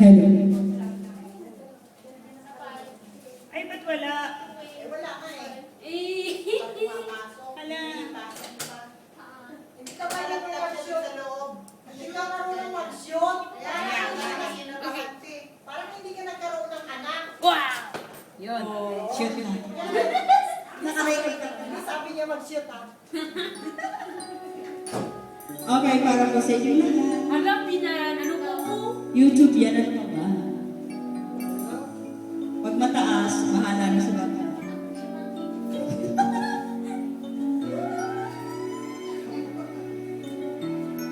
Hello. Ay, ba't wala? Wala ka eh. Hala. Hindi ka ba mag-shoot sa loob? Hindi ka marunong mag-shoot. Kaya parang hindi ka nagkaroon ng anak. Wow! Yun. Shoot na. Nakarecord ka. Sabi niya mag-shoot ha. Okay, para po sa inyo lahat. Alam, pinan, ano po mo? YouTube yan, ano pa ba? Pag mataas, mahala na sa bata.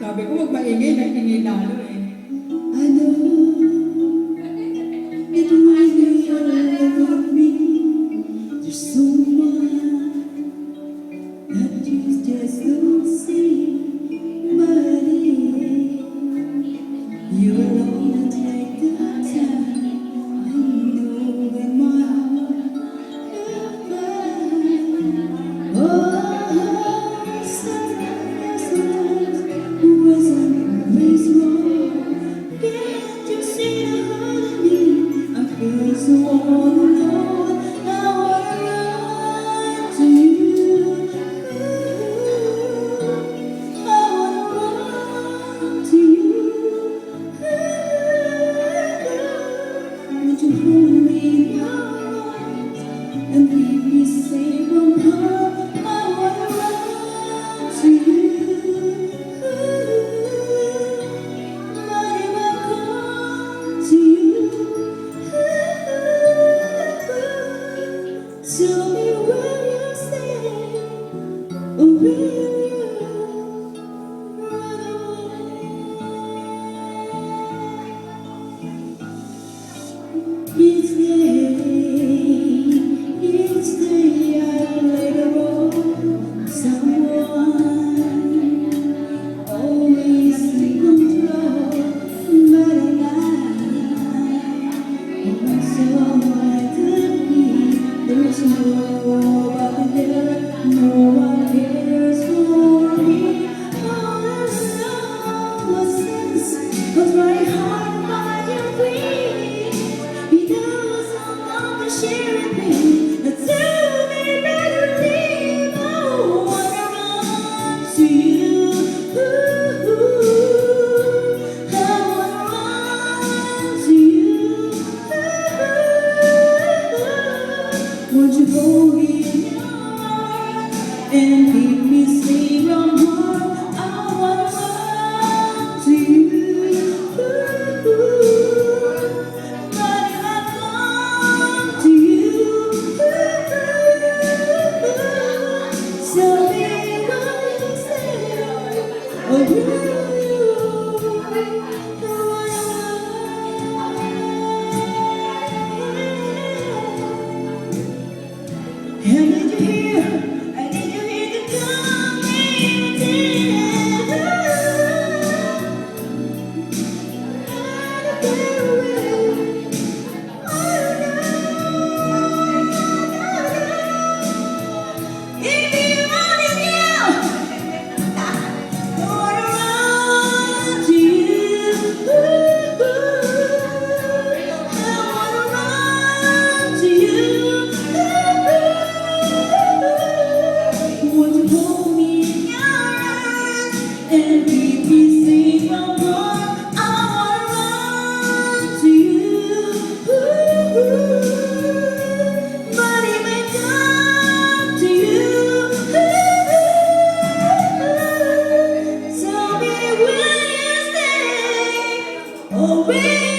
Sabi ko, huwag maingay, nag-ingay lalo eh. Ano? Ito ay niyalagod me. There's so much that you just don't see. But you alone take the time. I know in my heart you'll find. Oh, sometimes wasn't always wrong. Can't you see the heart in me? I feel so all alone. I wanna run to you. I wanna run to you. Would you hold me in your arms and keep me safe from harm? I wanna run to you. But if I come to you, tell me where you stay, or will you run away? Each day I play the role of someone always in control, but at night I'm so hard to be. There's nobody there, no one cares for me. All I know was sense of my heart by your feet. Because I'm not sharing pain, tell me better leave. I wanna run to you. I wanna run to you. Would you hold me in your arms and keep me safe from harm? I wanna run to you. But if I come to you, tell me what you say, or will I need you here, I need you here to come me together. And keep me safe from harm. I wanna run to you. But if I come to you, tell me will you stay or will